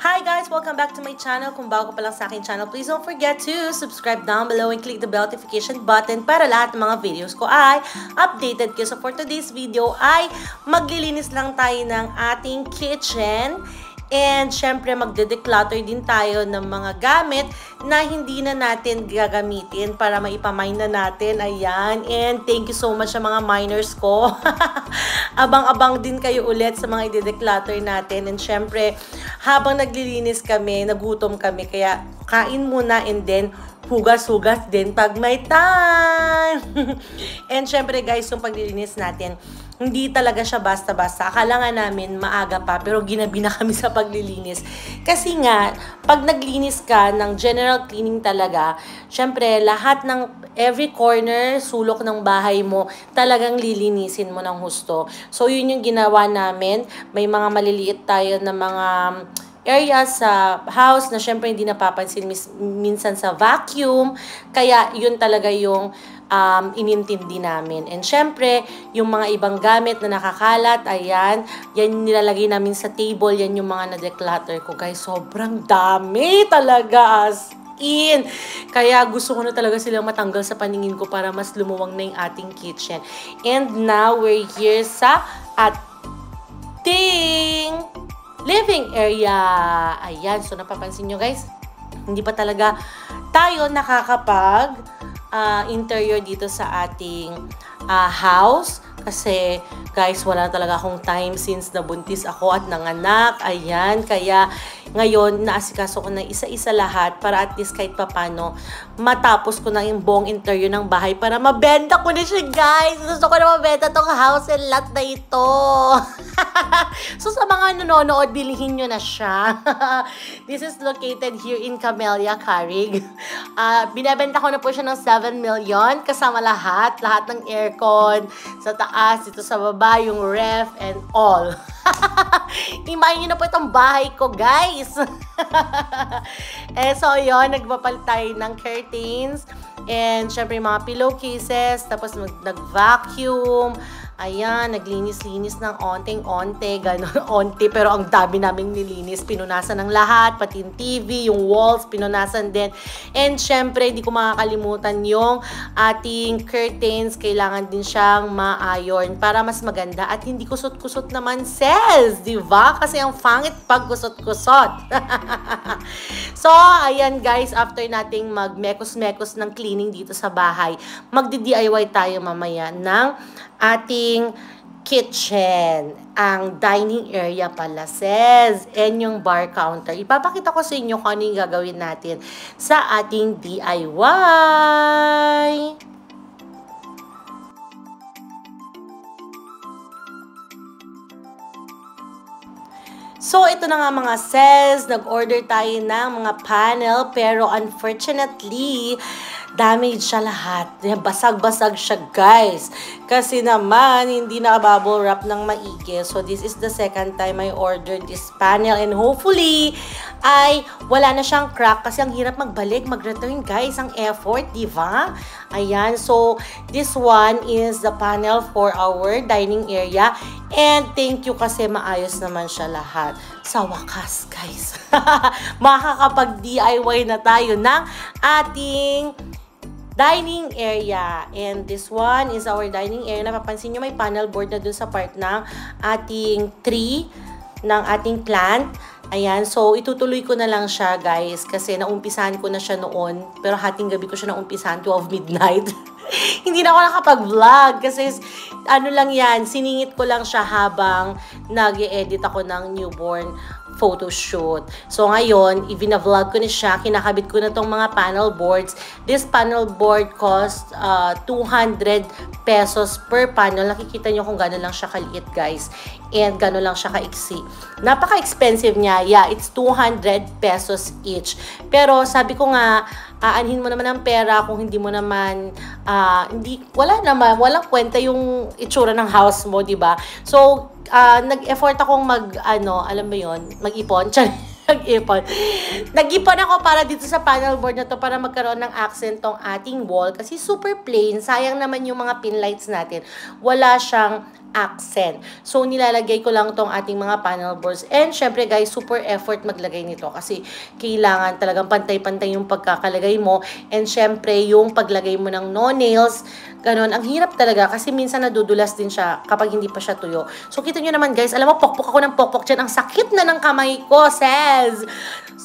Hi guys! Welcome back to my channel. Kung bago ka pa lang sa aking channel, please don't forget to subscribe down below and click the bell notification button para lahat ng mga videos ko ay updated kayo. So for today's video ay maglilinis lang tayo ng ating kitchen. And syempre magde-declutter din tayo ng mga gamit na hindi na natin gagamitin para maipamine na natin. Ayan. And thank you so much sa mga miners ko. Abang-abang din kayo ulit sa mga i-declutter natin. And syempre, habang naglilinis kami, nagutom kami. Kaya kain muna and then hugas-hugas din pag may time. And syempre guys, yung paglilinis natin, hindi talaga siya basta-basta. Akala nga namin maaga pa, pero ginabi na kami sa paglilinis. Kasi nga, pag naglinis ka ng general cleaning talaga, syempre, lahat ng every corner, sulok ng bahay mo, talagang lilinisin mo ng husto. So, yun yung ginawa namin. May mga maliliit tayo na mga areas sa house na syempre hindi napapansin minsan sa vacuum. Kaya, yun talaga yung inintindi namin. And syempre, yung mga ibang gamit na nakakalat, ayan, yan nilalagay namin sa table, yan yung mga na-declutter ko. Guys, sobrang dami talaga as in. Kaya gusto ko na talaga silang matanggal sa paningin ko para mas lumuwang na yung ating kitchen. And now, we're here sa ating living area. Ayan, so napapansin nyo guys, hindi pa talaga tayo nakakapag interior dito sa ating house kasi guys wala talaga akong time since nabuntis ako at nanganak. Ayan, kaya ngayon naasikaso ko na isa-isa lahat para at least kahit papano matapos ko na yung buong interior ng bahay para mabenta ko na siya guys. Gusto ko na mabenta tong house and lot na ito. So sa mga nanonood, bilhin nyo na siya. This is located here in Camellia, Carig. Binebenta ko na po siya ng 7 million kasama lahat ng aircon sa taas, dito sa baba, yung ref and all. Imayin nyo na po itong bahay ko guys. So yun, nagpapalit tayo ng curtains and syempre yung mga pillowcases, tapos nag-vacuum. Ayan, naglinis-linis ng onting-onte, gano'n, onte, pero ang dami naming nilinis. Pinunasan ng lahat, pati yung TV, yung walls, pinunasan din. And syempre, hindi ko makakalimutan yung ating curtains. Kailangan din siyang ma-iron para mas maganda at hindi kusot-kusot naman cells, di ba? Kasi ang pangit pag kusot-kusot. So, ayan guys, after nating mag-mekos-mekos ng cleaning dito sa bahay, magdi-DIY tayo mamaya ng ating kitchen, ang dining area pala says, and yung bar counter. Ipapakita ko sa inyo kung ano yung gagawin natin sa ating DIY. So, ito na nga mga says, nag-order tayo ng mga panel, pero unfortunately, damage siya lahat. Basag-basag siya, guys. Kasi naman, hindi nakabubble wrap ng maigi. So, this is the second time I ordered this panel. And hopefully, ay wala na siyang crack. Kasi ang hirap magbalik, mag-return, guys. Ang effort, di ba? Ayan. So, this one is the panel for our dining area. And thank you kasi maayos naman siya lahat. Sa wakas, guys. Makakapag-DIY na tayo ng ating dining area. And this one is our dining area. Napapansin nyo may panel board na dun sa part ng ating tree, ng ating plant. Ayan, so itutuloy ko na lang siya guys kasi naumpisahan ko na siya noon. Pero hating gabi ko siya naumpisahan, 12 midnight. Hindi na ako nakapag-vlog kasi ano lang yan, siningit ko lang siya habang nag-e-edit ako ng newborn photo shoot. So ngayon, i-vlog ko na siya, kinakabit ko na tong mga panel boards. This panel board cost 200 pesos per panel. Nakikita nyo kung gano'n lang siya kaliit guys. And gano'n lang siya kaiksi. Napaka-expensive niya. Yeah, it's 200 pesos each. Pero sabi ko nga, aanhin mo naman ang pera kung hindi mo naman, walang kwenta yung itsura ng house mo, di ba? So, nag-effort akong alam mo yon, mag-ipon. Nag-ipon. Nag-ipon ako para dito sa panel board na to para magkaroon ng accent tong ating wall kasi super plain. Sayang naman yung mga pin lights natin. Wala siyang accent. So, nilalagay ko lang tong ating mga panel boards. And, syempre guys, super effort maglagay nito kasi kailangan talagang pantay-pantay yung pagkakalagay mo. And, syempre, yung paglagay mo ng no-nails, ganon. Ang hirap talaga kasi minsan nadudulas din siya kapag hindi pa siya tuyo. So, kita nyo naman guys, alam mo, pokpok ako ng pokpok dyan. Ang sakit na ng kamay ko, says.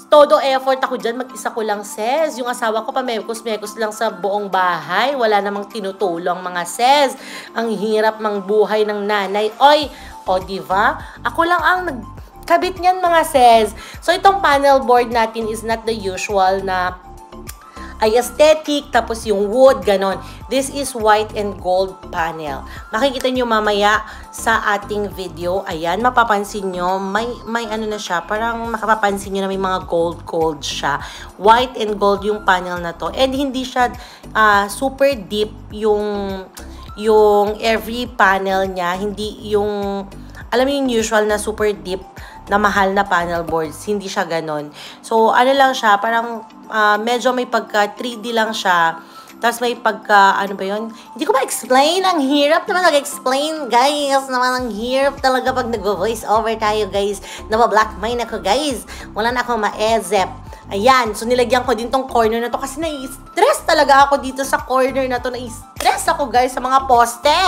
Todo effort ako dyan, mag-isa ko lang, says. Yung asawa ko pa mekos-mekos lang sa buong bahay. Wala namang tinutulong mga says. Ang hirap mang buhay ng nanay. Oy, o diba? Ako lang ang nagkabit niyan mga says. So, itong panel board natin is not the usual na ay aesthetic, tapos yung wood, ganon. This is white and gold panel. Makikita nyo mamaya sa ating video. Ayan, mapapansin nyo, may ano na siya, parang makapapansin nyo na may mga gold siya. White and gold yung panel na to. And hindi siya super deep yung every panel niya. Hindi yung, alam mo yung usual na super deep na mahal na panel boards. Hindi siya ganon. So, ano lang siya, parang medyo may pagka 3D lang siya. Tapos may pagka, ano ba yun? Hindi ko ma-explain. Ang hirap naman nag-explain, guys. Naman ang hirap talaga pag nag-voice over tayo, guys. Nabablock mind ako, guys. Wala na akong ma-ezep. Ayan. So, nilagyan ko din tong corner na to kasi nai-stress talaga ako dito sa corner na to. Nai-stress ako, guys, sa mga poste.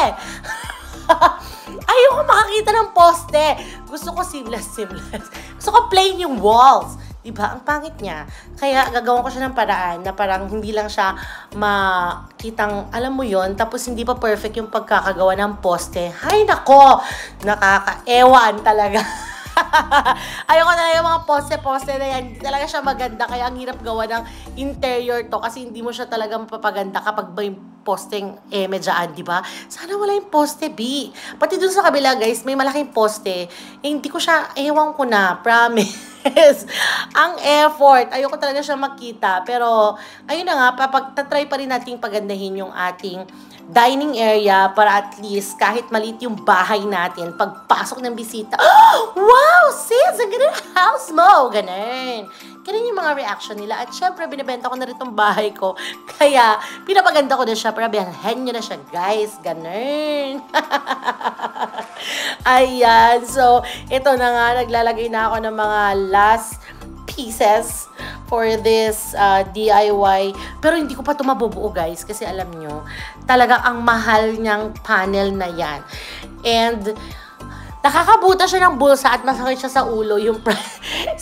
Ayoko makakita ng poste. Gusto ko seamless. Gusto ko plain yung walls. Diba? Ang pangit niya. Kaya gagawin ko siya ng paraan na parang hindi lang siya makitang, alam mo yon, tapos hindi pa perfect yung pagkakagawa ng poste. Hay nako! Nakakaewan talaga. Ayoko na yung mga poste-poste na yan. Hindi talaga siya maganda. Kaya ang hirap gawa ng interior to kasi hindi mo siya talaga mapapaganda kapag may posteng medyaan, di ba? Sana wala yung poste, B. Pati dun sa kabila, guys, may malaking poste. Hindi ko siya, ewan ko na, promise. Ang effort. Ayoko talaga siya makita. Pero, ayun na nga, tatry pa rin natin pagandahin yung ating dining area para at least kahit maliit yung bahay natin, pagpasok ng bisita, oh, wow, sis, ang ganda ng house mo, ganun. Ganun yung mga reaction nila. At syempre, binibenta ko na rin itong bahay ko. Kaya, pinapaganda ko na siya para bilhin nyo na siya, guys. Ganun. Ayan. So, ito na nga, naglalagay na ako ng mga last pieces for this DIY. Pero hindi ko pa ito mabubuo, guys. Kasi alam nyo, talaga ang mahal niyang panel na yan. And nakakabuta siya ng bulsa at masakit siya sa ulo yung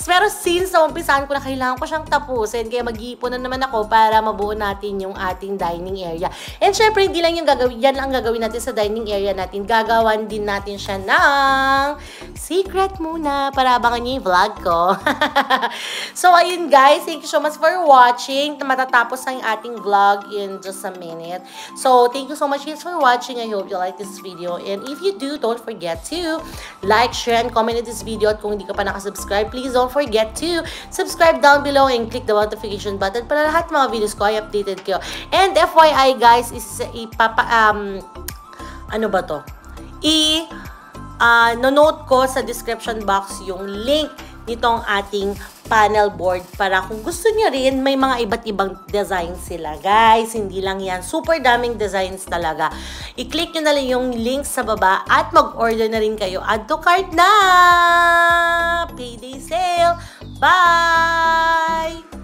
pero since sa umpisahan ko na kailangan ko siyang tapusin, kaya mag-iipon na naman ako para mabuo natin yung ating dining area. And syempre, hindi lang yung gagawin, yan ang gagawin natin sa dining area natin. Gagawan din natin siya ng secret muna para abangan niyo yung vlog ko. So, ayun guys, thank you so much for watching. Matatapos na yung ating vlog in just a minute. So, thank you so much guys for watching. I hope you like this video. And if you do, don't forget to like, share, and comment in this video. At kung hindi ka pa nakasubscribe, please don't forget to subscribe down below and click the notification button para lahat mga videos ko ay updated kayo. And FYI guys, is ano ba to? No-note ko sa description box yung link nitong ating panel board para kung gusto niyo rin, may mga iba't ibang designs sila. Guys, hindi lang yan. Super daming designs talaga. I-click nyo na lang yung link sa baba at mag-order na rin kayo. Add to cart na! Payday sale! Bye!